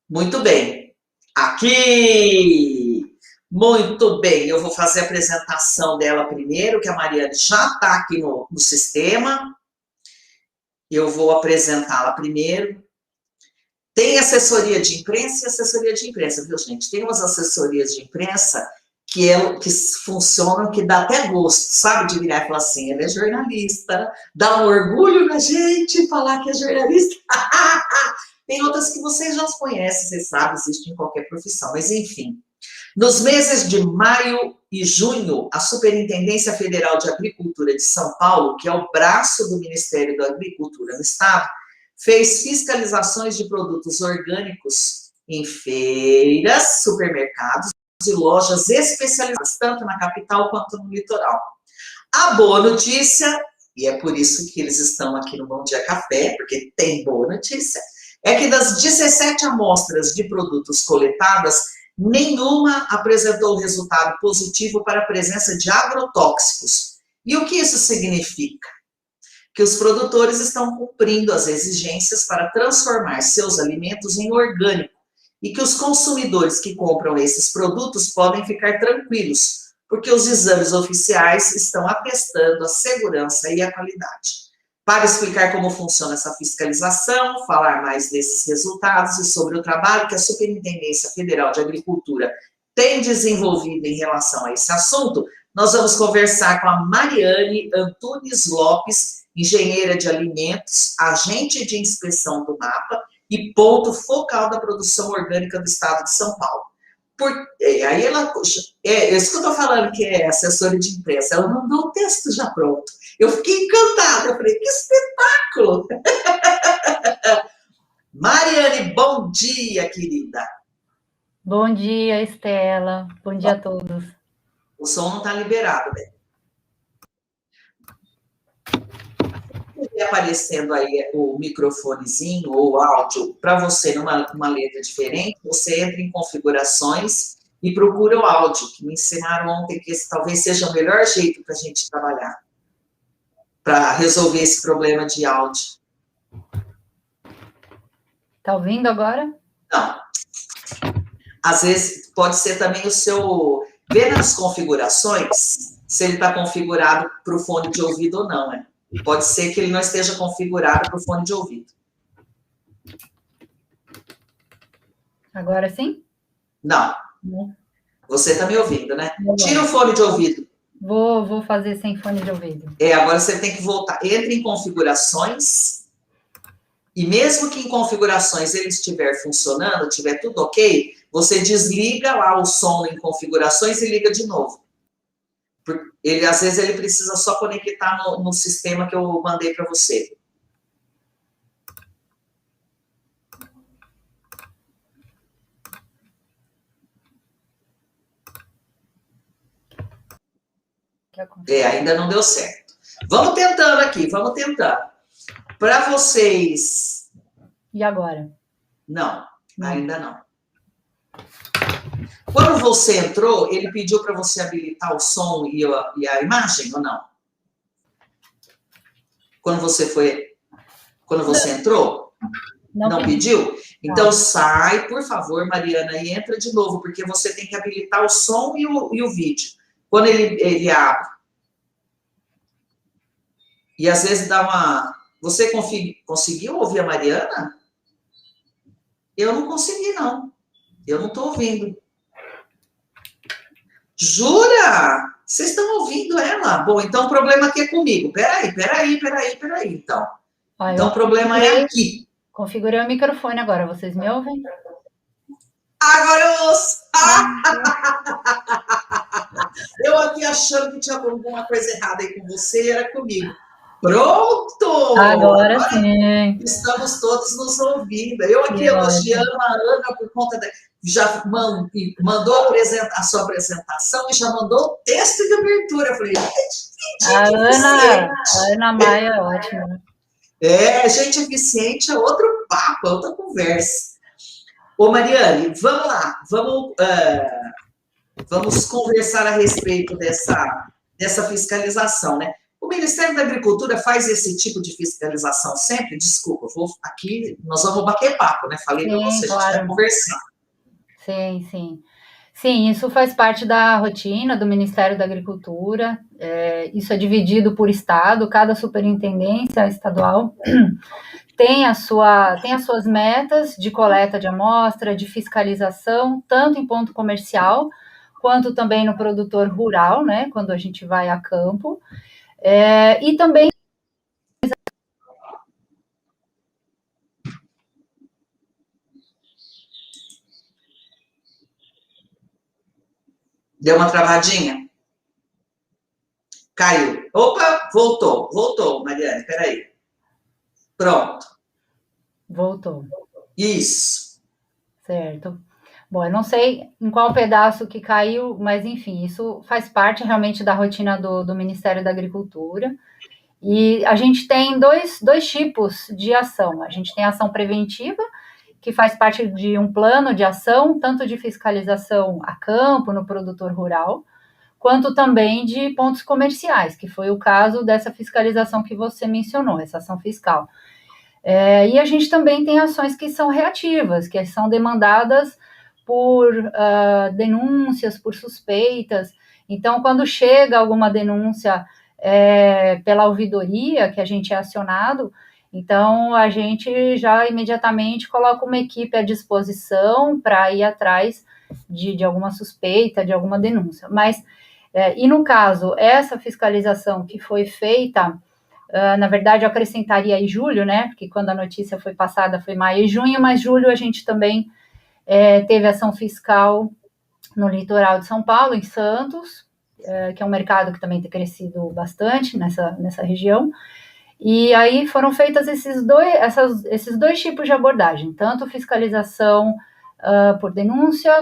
Muito bem. Aqui! Muito bem. Eu vou fazer a apresentação dela primeiro, que a Mariane já está aqui no sistema. Eu vou apresentá-la primeiro. Tem assessoria de imprensa e assessoria de imprensa, viu, gente? Tem umas assessorias de imprensa que funcionam, que dá até gosto, sabe? De virar e falar assim, ela é jornalista, dá um orgulho na gente falar que é jornalista. Tem outras que vocês já conhecem, vocês sabem, existe em qualquer profissão, mas enfim. Nos meses de maio e junho, a Superintendência Federal de Agricultura de São Paulo, que é o braço do Ministério da Agricultura no Estado, fez fiscalizações de produtos orgânicos em feiras, supermercados e lojas especializadas, tanto na capital quanto no litoral. A boa notícia, e é por isso que eles estão aqui no Bom Dia Café, porque tem boa notícia, é que das 17 amostras de produtos coletadas, nenhuma apresentou resultado positivo para a presença de agrotóxicos. E o que isso significa? Que os produtores estão cumprindo as exigências para transformar seus alimentos em orgânico e que os consumidores que compram esses produtos podem ficar tranquilos, porque os exames oficiais estão atestando a segurança e a qualidade. Para explicar como funciona essa fiscalização, falar mais desses resultados e sobre o trabalho que a Superintendência Federal de Agricultura tem desenvolvido em relação a esse assunto, nós vamos conversar com a Mariane Antunes Lopes, engenheira de alimentos, agente de inspeção do MAPA e ponto focal da produção orgânica do estado de São Paulo. Aí ela, isso que eu estou falando que é assessora de imprensa, ela mandou o texto já pronto. Eu fiquei encantada, eu falei, que espetáculo! Mariane, bom dia, querida. Bom dia, Estela. Bom dia a todos. O som não está liberado, né? Aparecendo aí o microfonezinho ou o áudio para você numa letra diferente, você entra em configurações e procura o áudio, que me ensinaram ontem que esse talvez seja o melhor jeito para a gente trabalhar, para resolver esse problema de áudio. Tá ouvindo agora? Não. Às vezes pode ser também o seu... Vê nas configurações se ele está configurado para o fone de ouvido ou não, né? Pode ser que ele não esteja configurado para o fone de ouvido. Agora sim? Não. Você está me ouvindo, né? Tira o fone de ouvido. Vou fazer sem fone de ouvido. Agora você tem que voltar. Entre em configurações. E mesmo que em configurações ele estiver funcionando, estiver tudo ok, você desliga lá o som em configurações e liga de novo. Às vezes ele precisa só conectar no sistema que eu mandei para você. Ainda não deu certo. Vamos tentando aqui, vamos tentando. Para vocês... E agora? Não, ainda não. Quando você entrou, ele pediu para você habilitar o som e a imagem ou não? Quando você entrou? Não pediu? Então sai, por favor, Mariana, e entra de novo, porque você tem que habilitar o som e o vídeo. Quando ele abre. E às vezes dá uma... Você conseguiu ouvir a Mariana? Eu não consegui, não. Eu não estou ouvindo. Jura? Vocês estão ouvindo ela? Bom, então o problema aqui é comigo. Peraí. Então, o problema é aqui. Configurei o microfone agora. Vocês me ouvem? Agora eu ouço. Eu aqui achando que tinha alguma coisa errada aí com você, era comigo. Pronto! Agora sim. Estamos todos nos ouvindo. Eu aqui elogiando a Ana por conta da... Já mandou a sua apresentação e já mandou o texto de abertura. Eu falei, a Ana Maia é ótima. Gente eficiente é outro papo, é outra conversa. Ô, Mariane, vamos lá. Vamos conversar a respeito dessa fiscalização, né? O Ministério da Agricultura faz esse tipo de fiscalização sempre? Desculpa, aqui nós vamos bater papo, né? Falei para você, a gente vai conversar. Sim, sim. Sim, isso faz parte da rotina do Ministério da Agricultura. Isso é dividido por estado, cada superintendência estadual tem as suas metas de coleta de amostra, de fiscalização, tanto em ponto comercial, quanto também no produtor rural, né, quando a gente vai a campo, e também... Deu uma travadinha? Caiu. Opa, voltou, Mariane, peraí. Pronto. Voltou. Isso. Certo. Bom, eu não sei em qual pedaço que caiu, mas enfim, isso faz parte realmente da rotina do Ministério da Agricultura. E a gente tem dois tipos de ação. A gente tem a ação preventiva, que faz parte de um plano de ação, tanto de fiscalização a campo, no produtor rural, quanto também de pontos comerciais, que foi o caso dessa fiscalização que você mencionou, essa ação fiscal. E a gente também tem ações que são reativas, que são demandadas por denúncias, por suspeitas. Então, quando chega alguma denúncia pela ouvidoria, que a gente é acionado, então a gente já imediatamente coloca uma equipe à disposição para ir atrás de alguma suspeita, de alguma denúncia. Mas, e no caso, essa fiscalização que foi feita, na verdade, eu acrescentaria aí julho, né? Porque quando a notícia foi passada foi maio e junho, mas julho a gente também teve ação fiscal no litoral de São Paulo, em Santos, que é um mercado que também tem crescido bastante nessa região. E aí foram feitas esses dois tipos de abordagem, tanto fiscalização por denúncia,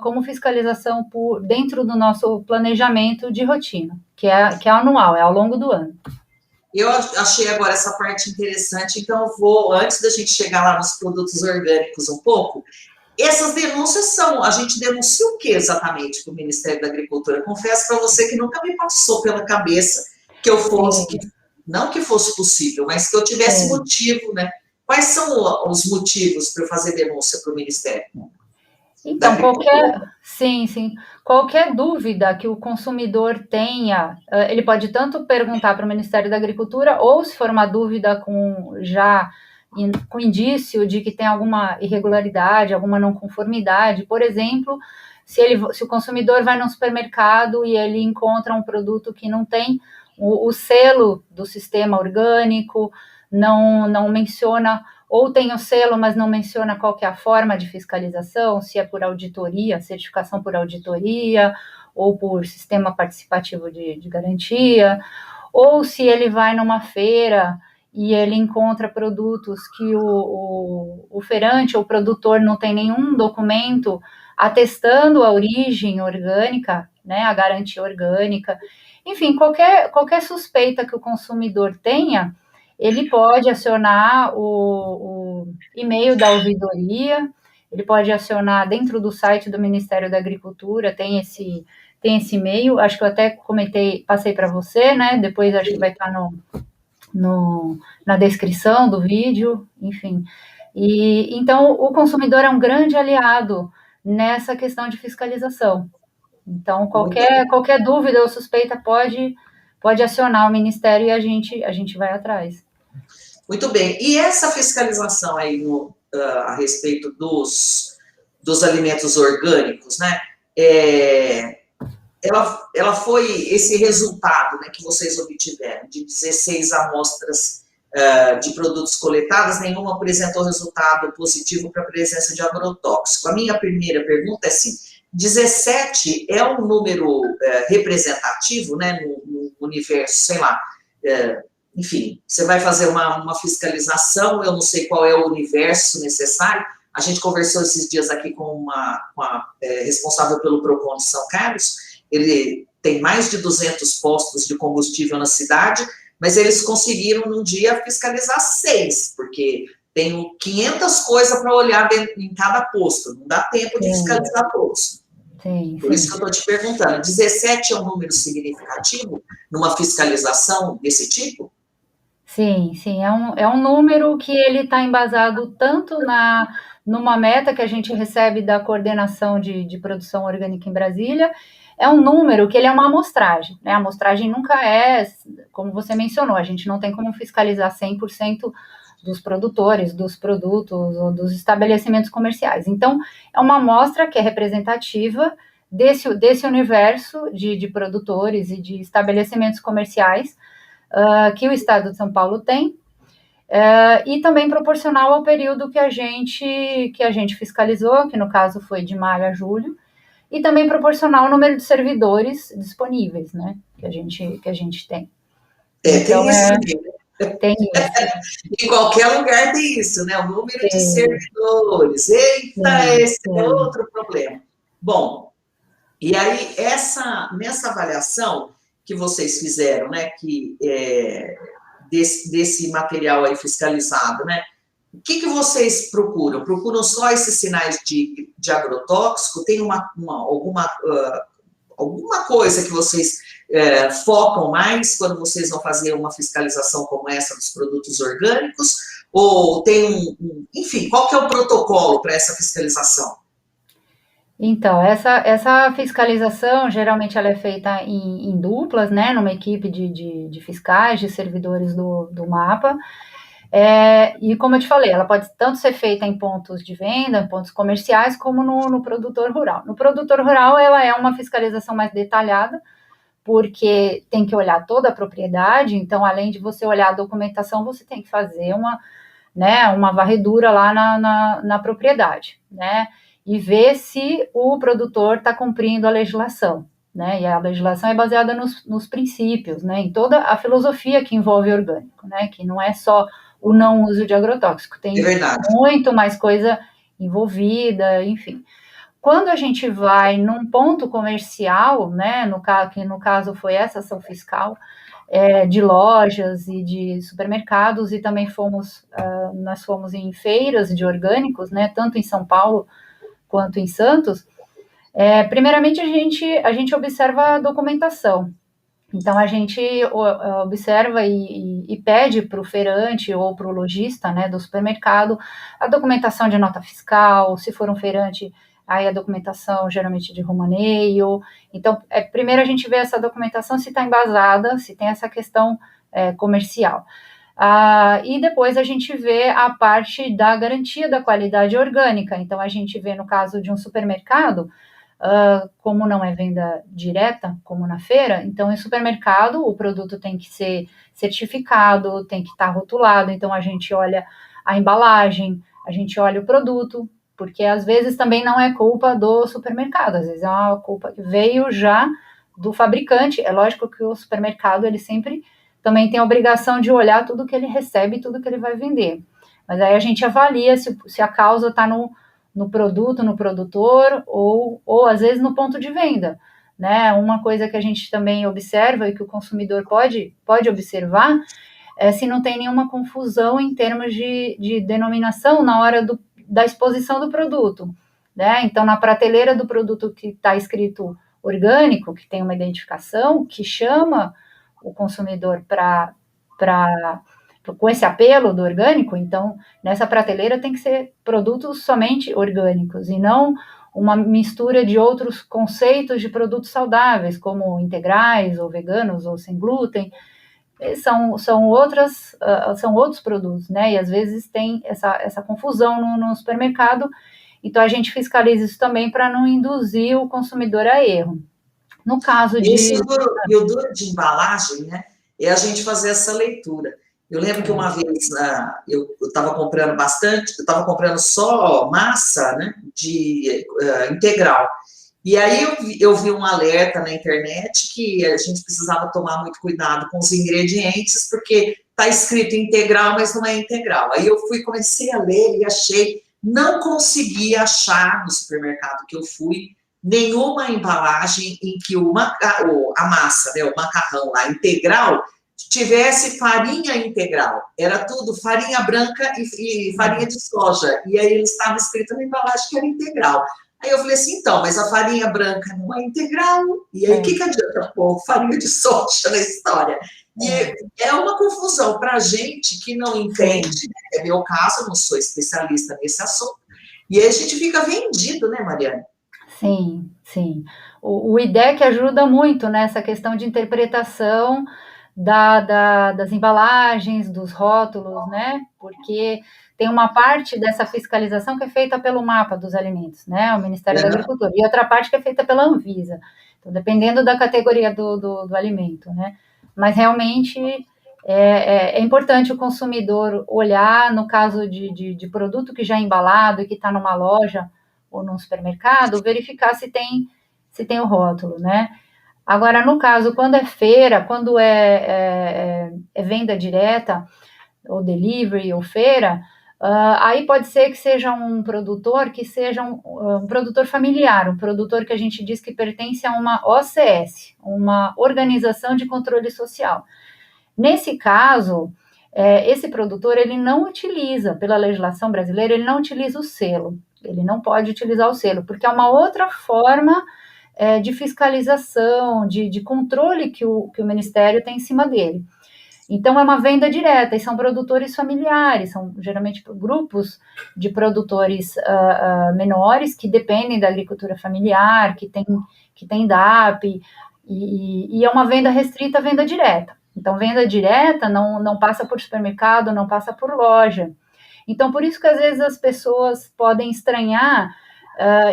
como fiscalização dentro do nosso planejamento de rotina, que é anual, é ao longo do ano. Eu achei agora essa parte interessante, então eu vou, antes da gente chegar lá nos produtos orgânicos um pouco, essas denúncias a gente denuncia o que exatamente para o Ministério da Agricultura? Confesso para você que nunca me passou pela cabeça que eu fosse, não que fosse possível, mas que eu tivesse motivo, né? Quais são os motivos para eu fazer denúncia para o Ministério? Então, qualquer dúvida que o consumidor tenha, ele pode tanto perguntar para o Ministério da Agricultura, ou se for uma dúvida com indício de que tem alguma irregularidade, alguma não conformidade, por exemplo, se o consumidor vai no supermercado e ele encontra um produto que não tem o selo do sistema orgânico, não menciona, ou tem o selo, mas não menciona qual que é a forma de fiscalização, se é por auditoria, certificação por auditoria, ou por sistema participativo de garantia, ou se ele vai numa feira e ele encontra produtos que o feirante ou o produtor não tem nenhum documento atestando a origem orgânica, né, a garantia orgânica. Enfim, qualquer suspeita que o consumidor tenha, ele pode acionar o e-mail da ouvidoria, ele pode acionar dentro do site do Ministério da Agricultura, tem esse e-mail, acho que eu até passei para você, né? Depois acho que vai estar na descrição do vídeo, enfim. E então o consumidor é um grande aliado nessa questão de fiscalização. Então, qualquer dúvida ou suspeita pode acionar o Ministério e a gente vai atrás. Muito bem. E essa fiscalização aí a respeito dos alimentos orgânicos, né? Ela foi esse resultado, né, que vocês obtiveram, de 16 amostras de produtos coletados, nenhuma apresentou resultado positivo para a presença de agrotóxico. A minha primeira pergunta é assim, 17 é um número representativo, né, no universo, sei lá, enfim, você vai fazer uma fiscalização, eu não sei qual é o universo necessário, a gente conversou esses dias aqui com a responsável pelo PROCON de São Carlos, ele tem mais de 200 postos de combustível na cidade, mas eles conseguiram num dia fiscalizar 6, porque tem 500 coisas para olhar em cada posto, não dá tempo de fiscalizar todos. Sim, Por isso que eu estou te perguntando, 17 é um número significativo numa fiscalização desse tipo? sim, sim. É um número que ele está embasado tanto numa meta que a gente recebe da coordenação de produção orgânica em Brasília. É um número que ele é uma amostragem, né? A amostragem nunca é, como você mencionou, a gente não tem como fiscalizar 100% dos produtores, dos produtos ou dos estabelecimentos comerciais. Então, é uma amostra que é representativa desse universo de produtores e de estabelecimentos comerciais que o Estado de São Paulo tem, e também proporcional ao período que a gente fiscalizou, que no caso foi de maio a julho, e também proporcional ao número de servidores disponíveis, né, que a gente tem. Então, Tem isso também. tem isso. Em qualquer lugar tem isso, né? O número de Tem, servidores. Eita, tem, esse é tem. outro problema. Bom, e aí nessa avaliação que vocês fizeram, né, que desse material aí fiscalizado, né? O que vocês procuram? Procuram só esses sinais de agrotóxico? Tem alguma coisa que vocês focam mais quando vocês vão fazer uma fiscalização como essa dos produtos orgânicos? Ou tem enfim, qual que é o protocolo para essa fiscalização? Então, essa fiscalização, geralmente ela é feita em duplas, né, numa equipe de fiscais, de servidores do MAPA. E como eu te falei, ela pode tanto ser feita em pontos de venda, em pontos comerciais, como no produtor rural. No produtor rural, ela é uma fiscalização mais detalhada, porque tem que olhar toda a propriedade, então, além de você olhar a documentação, você tem que fazer uma varredura lá na propriedade, né? E ver se o produtor está cumprindo a legislação, né? E a legislação é baseada nos princípios, né? Em toda a filosofia que envolve orgânico, né? Que não é só o não uso de agrotóxico, É tem verdade. muito mais coisa envolvida, enfim. Quando a gente vai num ponto comercial, né? No caso foi essa ação fiscal, de lojas e de supermercados, e também nós fomos em feiras de orgânicos, né, tanto em São Paulo quanto em Santos. Primeiramente, a gente observa a documentação. Então, a gente observa e pede para o feirante ou para o lojista, né, do supermercado a documentação de nota fiscal, se for um feirante, aí a documentação geralmente de romaneio. Então, primeiro a gente vê essa documentação se está embasada, se tem essa questão comercial. E depois a gente vê a parte da garantia da qualidade orgânica. Então, a gente vê no caso de um supermercado, como não é venda direta, como na feira, então em supermercado o produto tem que ser certificado, tem que estar rotulado, então a gente olha a embalagem, a gente olha o produto, porque às vezes também não é culpa do supermercado, às vezes é uma culpa que veio já do fabricante. É lógico que o supermercado, ele sempre também tem a obrigação de olhar tudo que ele recebe, tudo que ele vai vender, mas aí a gente avalia se a causa está no produto, no produtor, ou às vezes no ponto de venda, né? Uma coisa que a gente também observa e que o consumidor pode observar é se não tem nenhuma confusão em termos de denominação na hora da exposição do produto, né? Então, na prateleira do produto que está escrito orgânico, que tem uma identificação, que chama o consumidor com esse apelo do orgânico, então, nessa prateleira tem que ser produtos somente orgânicos, e não uma mistura de outros conceitos de produtos saudáveis, como integrais, ou veganos, ou sem glúten. São outros produtos, né? E às vezes tem essa confusão no supermercado, então a gente fiscaliza isso também para não induzir o consumidor a erro. No caso de... E o duro de embalagem, né, é a gente fazer essa leitura. Eu lembro que uma vez eu estava comprando bastante, eu estava comprando só massa, né, de integral. E aí eu vi um alerta na internet que a gente precisava tomar muito cuidado com os ingredientes, porque está escrito integral, mas não é integral. Aí eu comecei a ler e achei, não consegui achar no supermercado que eu fui nenhuma embalagem em que a massa, né, o macarrão lá integral, tivesse farinha integral. Era tudo farinha branca e farinha de soja. E aí ele estava escrito na embalagem que era integral. Aí eu falei assim, então, mas a farinha branca não é integral, e aí o que adianta pôr farinha de soja na história? E é uma confusão para a gente que não entende, né? É meu caso, eu não sou especialista nesse assunto, e aí a gente fica vendido, né, Mariane? Sim, sim. O IDEC ajuda muito nessa questão de interpretação das embalagens, dos rótulos, né? Porque tem uma parte dessa fiscalização que é feita pelo mapa dos alimentos, né? O Ministério da Agricultura, e outra parte que é feita pela Anvisa. Então, dependendo da categoria do alimento, né? Mas realmente é importante o consumidor olhar, no caso de produto que já é embalado e que está numa loja ou num supermercado, verificar se tem o rótulo, né? Agora, no caso, quando é feira, quando é venda direta, ou delivery, ou feira, aí pode ser que seja um produtor que seja um produtor familiar, um produtor que a gente diz que pertence a uma OCS, uma Organização de Controle Social. Nesse caso, esse produtor, ele não utiliza, pela legislação brasileira, ele não utiliza o selo, ele não pode utilizar o selo, porque é uma outra forma de fiscalização, de controle que o Ministério tem em cima dele. Então, é uma venda direta, e são produtores familiares, são geralmente grupos de produtores menores que dependem da agricultura familiar, que tem DAP, e é uma venda restrita, venda direta. Então, venda direta não passa por supermercado, não passa por loja. Então, por isso que às vezes as pessoas podem estranhar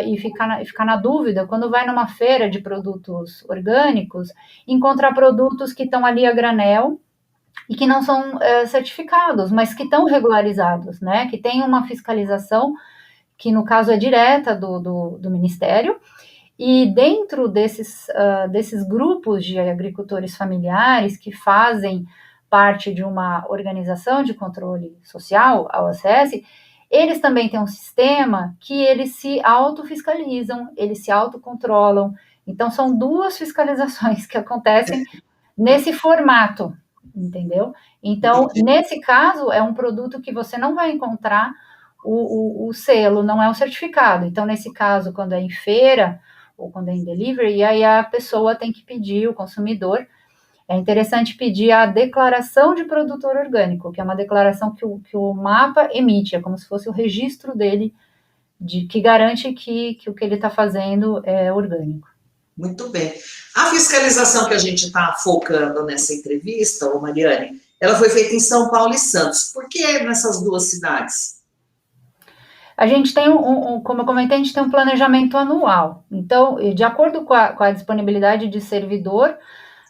e ficar na dúvida quando vai numa feira de produtos orgânicos, encontrar produtos que estão ali a granel e que não são certificados, mas que estão regularizados, né? Que tem uma fiscalização que, no caso, é direta do Ministério. E dentro desses grupos de agricultores familiares que fazem parte de uma organização de controle social, a OCS, eles também têm um sistema que eles se autofiscalizam, eles se autocontrolam. Então, são duas fiscalizações que acontecem nesse formato, entendeu? Então, nesse caso, é um produto que você não vai encontrar o selo, não é um certificado. Então, nesse caso, quando é em feira ou quando é em delivery, e aí a pessoa tem que pedir, o consumidor, é interessante pedir a declaração de produtor orgânico, que é uma declaração que o mapa emite, é como se fosse o registro dele, que garante que o que ele está fazendo é orgânico. Muito bem. A fiscalização que a gente está focando nessa entrevista, Mariane, ela foi feita em São Paulo e Santos. Por que nessas duas cidades? A gente tem, como eu comentei, a gente tem um planejamento anual. Então, de acordo com a disponibilidade de servidor,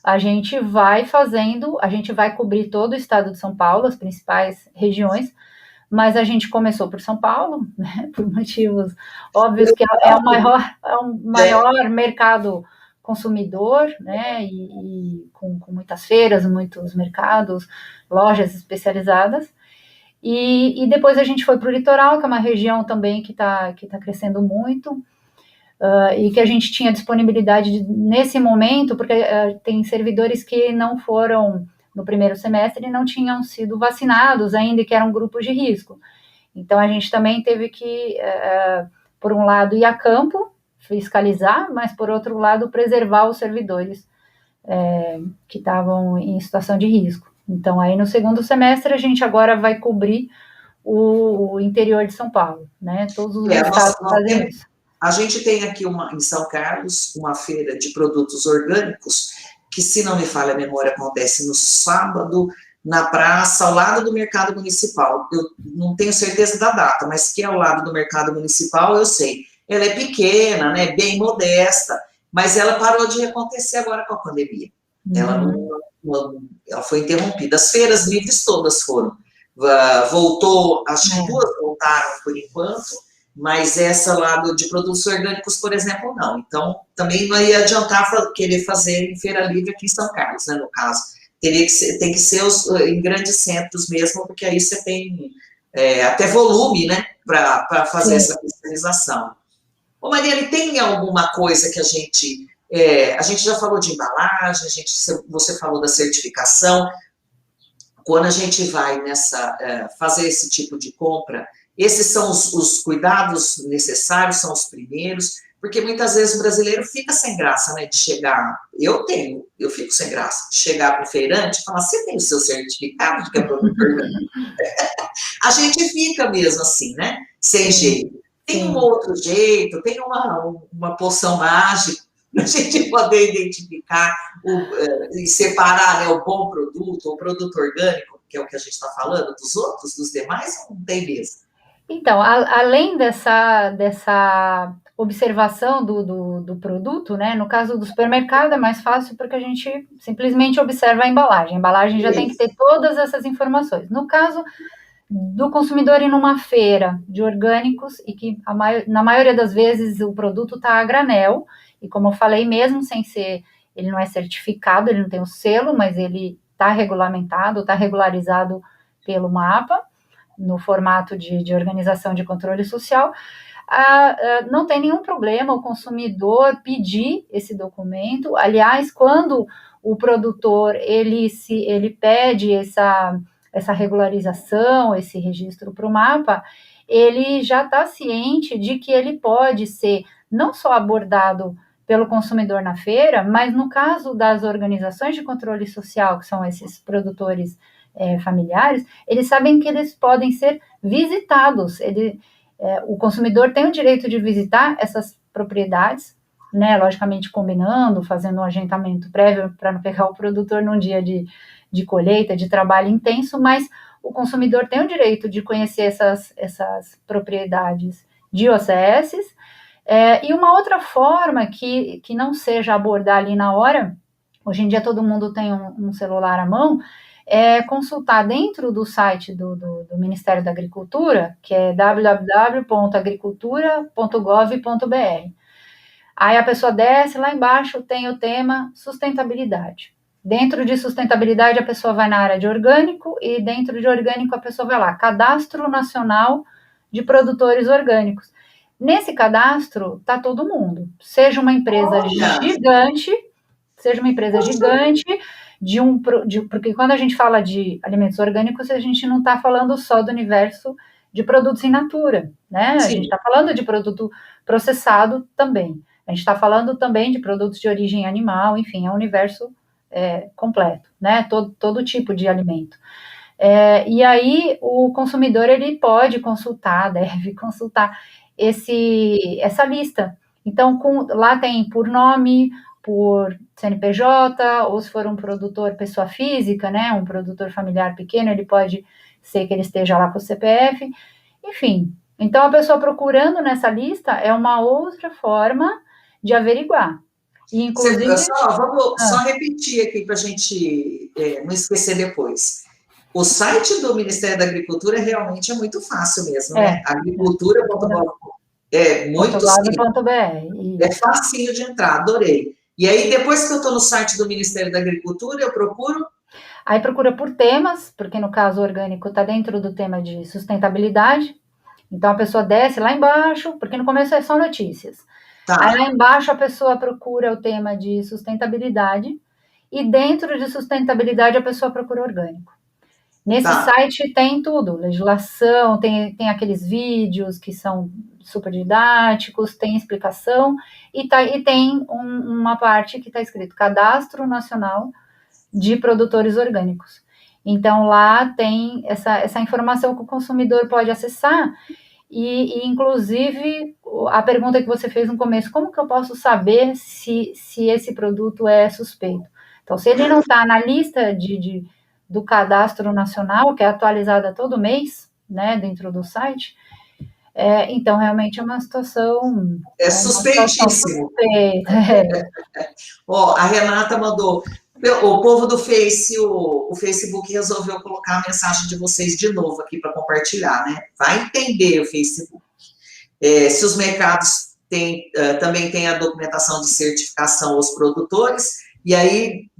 a gente vai cobrir todo o estado de São Paulo, as principais regiões, mas a gente começou por São Paulo, né, por motivos óbvios, que é o maior mercado consumidor, né, e com muitas feiras, muitos mercados, lojas especializadas. E depois a gente foi para o litoral, que é uma região também que tá crescendo muito, e que a gente tinha disponibilidade nesse momento, porque tem servidores que não foram no primeiro semestre e não tinham sido vacinados ainda, e que eram grupos de risco. Então, a gente também teve que, por um lado, ir a campo, fiscalizar, mas, por outro lado, preservar os servidores que estavam em situação de risco. Então, aí no segundo semestre, a gente agora vai cobrir o interior de São Paulo, né? Todos os estados fazem isso. A gente tem aqui em São Carlos uma feira de produtos orgânicos, que, se não me falha a memória, acontece no sábado, na praça, ao lado do Mercado Municipal. Eu não tenho certeza da data, mas que é ao lado do Mercado Municipal, eu sei. Ela é pequena, né, bem modesta, mas ela parou de acontecer agora com a pandemia. Ela foi interrompida. As feiras livres todas foram. Voltou, acho que duas voltaram por enquanto, mas essa lá de produtos orgânicos, por exemplo, não. Então, também não ia adiantar querer fazer em feira livre aqui em São Carlos, né, no caso. Tem que ser em grandes centros mesmo, porque aí você tem até volume, né, para fazer essa fiscalização. Ô, Mariane, tem alguma coisa que a gente já falou de embalagem, você falou da certificação. Quando a gente vai fazer esse tipo de compra, Esses são os cuidados necessários, são os primeiros, porque muitas vezes o brasileiro fica sem graça, né, de chegar, eu fico sem graça, de chegar para o feirante e falar, você tem o seu certificado de que é produto orgânico? A gente fica mesmo assim, né, sem jeito. Tem um outro jeito, tem uma poção mágica para a gente poder identificar e separar, né, o bom produto, o produto orgânico, que é o que a gente está falando, dos outros, dos demais, não tem mesmo. Então, além dessa observação do produto, né? No caso do supermercado é mais fácil porque a gente simplesmente observa a embalagem. A embalagem já tem que ter todas essas informações. No caso do consumidor ir numa feira de orgânicos e que na maioria das vezes o produto está a granel, e como eu falei, mesmo sem ser, ele não é certificado, ele não tem o selo, mas ele está regulamentado, está regularizado pelo MAPA, no formato de organização de controle social, não tem nenhum problema o consumidor pedir esse documento. Aliás, quando o produtor ele pede essa regularização, esse registro para o MAPA, ele já está ciente de que ele pode ser não só abordado pelo consumidor na feira, mas no caso das organizações de controle social, que são esses produtores familiares, eles sabem que eles podem ser visitados. O consumidor tem o direito de visitar essas propriedades, né, logicamente combinando, fazendo um agendamento prévio para não pegar o produtor num dia de colheita, de trabalho intenso, mas o consumidor tem o direito de conhecer essas propriedades de OCS, e uma outra forma que não seja abordar ali na hora, hoje em dia todo mundo tem um celular à mão, consultar dentro do site do Ministério da Agricultura, que é www.agricultura.gov.br. Aí a pessoa desce, lá embaixo tem o tema sustentabilidade. Dentro de sustentabilidade, a pessoa vai na área de orgânico, e dentro de orgânico a pessoa vai lá, Cadastro Nacional de Produtores Orgânicos. Nesse cadastro está todo mundo, seja uma empresa gigante, porque quando a gente fala de alimentos orgânicos, a gente não está falando só do universo de produtos in natura, né? Sim. A gente está falando de produto processado também. A gente está falando também de produtos de origem animal, enfim, é um universo completo, né? Todo tipo de alimento. E aí o consumidor ele pode consultar, deve consultar essa lista. Então, lá tem por nome, por CNPJ, ou se for um produtor pessoa física, né, um produtor familiar pequeno, ele pode ser que ele esteja lá com o CPF, enfim. Então, a pessoa procurando nessa lista é uma outra forma de averiguar. E, inclusive... Vamos só repetir aqui para a gente não esquecer depois. O site do Ministério da Agricultura realmente é muito fácil mesmo, né? Agricultura.gov. Muito simples. É facinho de entrar, adorei. E aí, depois que eu estou no site do Ministério da Agricultura, eu procuro? Aí procura por temas, porque no caso orgânico está dentro do tema de sustentabilidade. Então a pessoa desce lá embaixo, porque no começo é só notícias. Tá. Aí lá embaixo a pessoa procura o tema de sustentabilidade, e dentro de sustentabilidade a pessoa procura orgânico. Nesse site tem tudo, legislação, tem aqueles vídeos que são super didáticos, tem explicação, e tem uma parte que está escrito Cadastro Nacional de Produtores Orgânicos. Então, lá tem essa informação que o consumidor pode acessar, e inclusive, a pergunta que você fez no começo, como que eu posso saber se esse produto é suspeito? Então, se ele não está na lista do Cadastro Nacional, que é atualizada todo mês, né, dentro do site, então realmente é uma situação... suspeitíssimo. A Renata mandou, o povo do Face, o Facebook resolveu colocar a mensagem de vocês de novo aqui para compartilhar, né? Vai entender o Facebook. Se os mercados também têm a documentação de certificação aos produtores, e aí...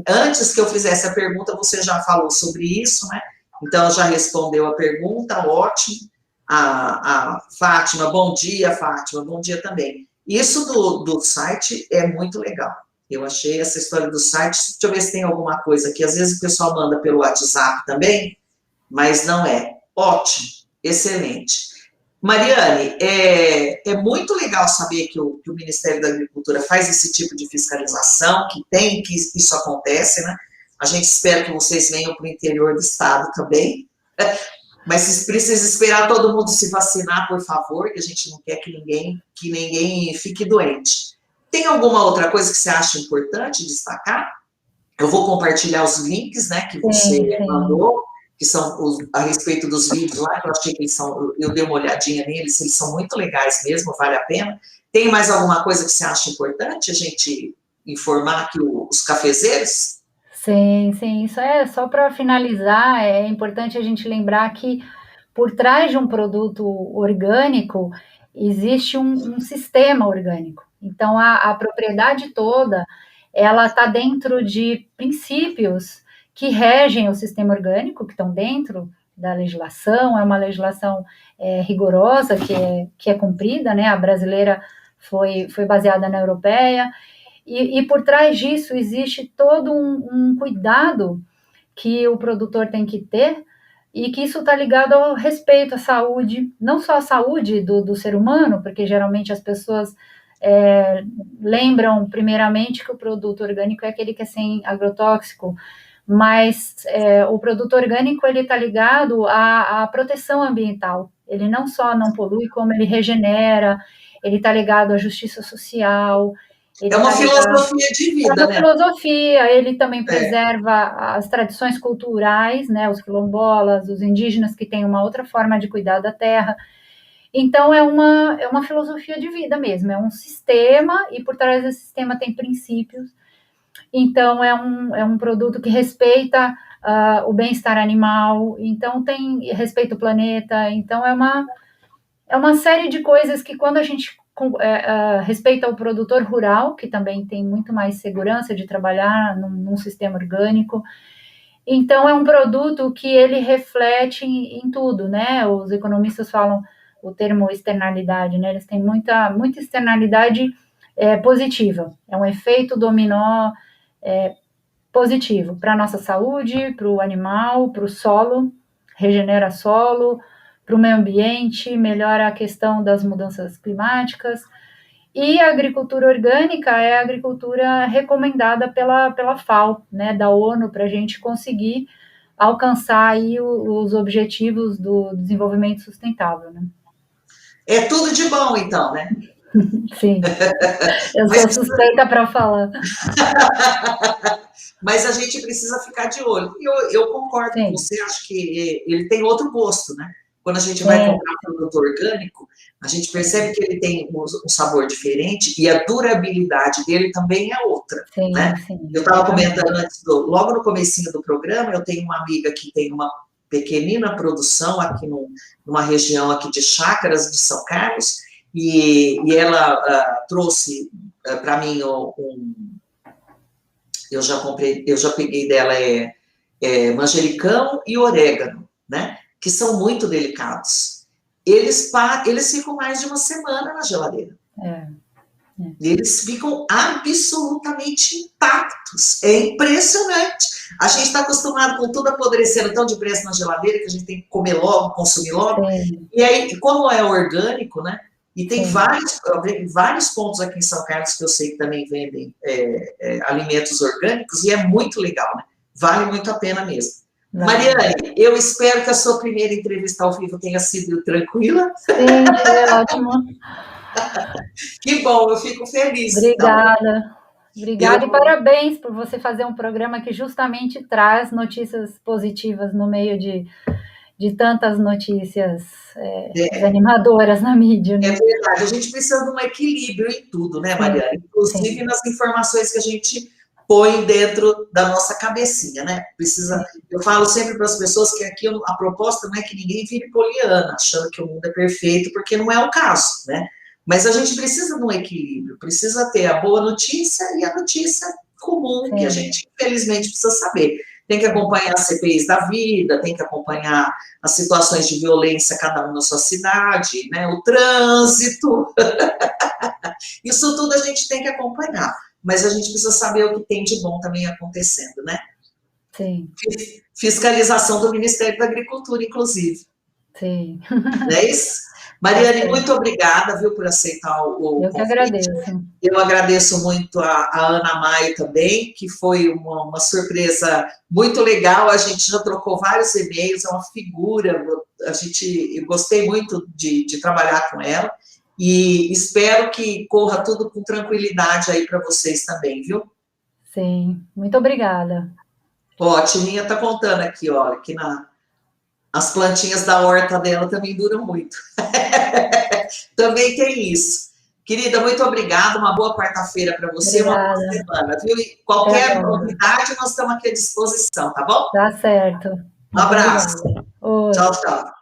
Antes que eu fizesse a pergunta, você já falou sobre isso, né? Então, já respondeu a pergunta, ótimo. A Fátima, bom dia, Fátima, bom dia também. Isso do site é muito legal. Eu achei essa história do site, deixa eu ver se tem alguma coisa aqui. Às vezes o pessoal manda pelo WhatsApp também, mas não é. Ótimo. Excelente. Mariane, é muito legal saber que o Ministério da Agricultura faz esse tipo de fiscalização, que isso acontece, né? A gente espera que vocês venham para o interior do estado também, mas se precisa esperar todo mundo se vacinar, por favor, que a gente não quer que ninguém fique doente. Tem alguma outra coisa que você acha importante destacar? Eu vou compartilhar os links, né, que você mandou, que são a respeito dos vídeos lá, que eu achei que eu dei uma olhadinha neles, eles são muito legais mesmo, vale a pena. Tem mais alguma coisa que você acha importante a gente informar aqui os cafezeiros? Sim, isso só para finalizar, é importante a gente lembrar que por trás de um produto orgânico existe um sistema orgânico. Então, a propriedade toda, ela está dentro de princípios que regem o sistema orgânico, que estão dentro da legislação, é uma legislação rigorosa, que é cumprida, né? A brasileira foi baseada na europeia, e por trás disso existe todo um cuidado que o produtor tem que ter, e que isso está ligado ao respeito à saúde, não só à saúde do ser humano, porque geralmente as pessoas lembram primeiramente que o produto orgânico é aquele que é sem agrotóxico, mas o produto orgânico ele está ligado à proteção ambiental. Ele não só não polui, como ele regenera, ele está ligado à justiça social. É uma filosofia de vida, né? É uma filosofia, ele também preserva as tradições culturais, né? Os quilombolas, os indígenas que têm uma outra forma de cuidar da terra. Então, é uma filosofia de vida mesmo, é um sistema, e por trás desse sistema tem princípios. Então, é um produto que respeita o bem-estar animal, então respeita o planeta, então é uma série de coisas que quando a gente respeita o produtor rural, que também tem muito mais segurança de trabalhar num sistema orgânico, então é um produto que ele reflete em tudo, né? Os economistas falam o termo externalidade, né? Eles têm muita externalidade positiva, é um efeito dominó positivo para a nossa saúde, para o animal, para o solo, regenera solo, para o meio ambiente, melhora a questão das mudanças climáticas. E a agricultura orgânica é a agricultura recomendada pela FAO, né, da ONU, para a gente conseguir alcançar aí os objetivos do desenvolvimento sustentável, né? É tudo de bom, então, né? Sim, eu sou suspeita para falar. Mas a gente precisa ficar de olho. Eu concordo com você, acho que ele tem outro gosto, né? Quando a gente vai comprar produto orgânico, a gente percebe que ele tem um sabor diferente e a durabilidade dele também é outra, né? Eu estava comentando antes, logo no comecinho do programa, eu tenho uma amiga que tem uma pequenina produção aqui numa região aqui de Chácaras de São Carlos, e ela trouxe para mim eu já peguei dela manjericão e orégano, né? Que são muito delicados. Eles ficam mais de uma semana na geladeira. Eles ficam absolutamente intactos. É impressionante. A gente está acostumado com tudo apodrecendo tão depressa na geladeira que a gente tem que comer logo, consumir logo. E aí, como é orgânico, né? E tem vários pontos aqui em São Carlos que eu sei que também vendem alimentos orgânicos, e é muito legal, né? Vale muito a pena mesmo. Mariane, eu espero que a sua primeira entrevista ao vivo tenha sido tranquila. Sim, foi ótimo. Que bom, eu fico feliz. Obrigada. Obrigada e parabéns por você fazer um programa que justamente traz notícias positivas no meio de tantas notícias desanimadoras na mídia. Né? É verdade, a gente precisa de um equilíbrio em tudo, né, Mariane? Inclusive nas informações que a gente põe dentro da nossa cabecinha, né? Eu falo sempre para as pessoas que aqui a proposta não é que ninguém vire poliana, achando que o mundo é perfeito, porque não é o caso, né? Mas a gente precisa de um equilíbrio, precisa ter a boa notícia e a notícia comum, que a gente, infelizmente, precisa saber. Tem que acompanhar as CPIs da vida, tem que acompanhar as situações de violência, cada um na sua cidade, né? O trânsito. Isso tudo a gente tem que acompanhar. Mas a gente precisa saber o que tem de bom também acontecendo, né? Sim. Fiscalização do Ministério da Agricultura, inclusive. Sim. Não é isso? Mariane, muito obrigada, viu, por aceitar o Eu que convite. agradeço. Eu agradeço muito a Ana Maia também, que foi uma surpresa muito legal. A gente já trocou vários e-mails, é uma figura. Eu gostei muito de trabalhar com ela e espero que corra tudo com tranquilidade aí para vocês também, viu? Sim, muito obrigada. Ó, a Tininha tá contando aqui, olha, que as plantinhas da horta dela também duram muito. Também tem isso. Querida, muito obrigada, uma boa quarta-feira para você, uma boa Obrigada. semana, viu? E Até qualquer logo. novidade, nós estamos aqui à disposição, tá bom? Tá certo. Um Muito abraço. obrigada. Tchau, Outro. tchau.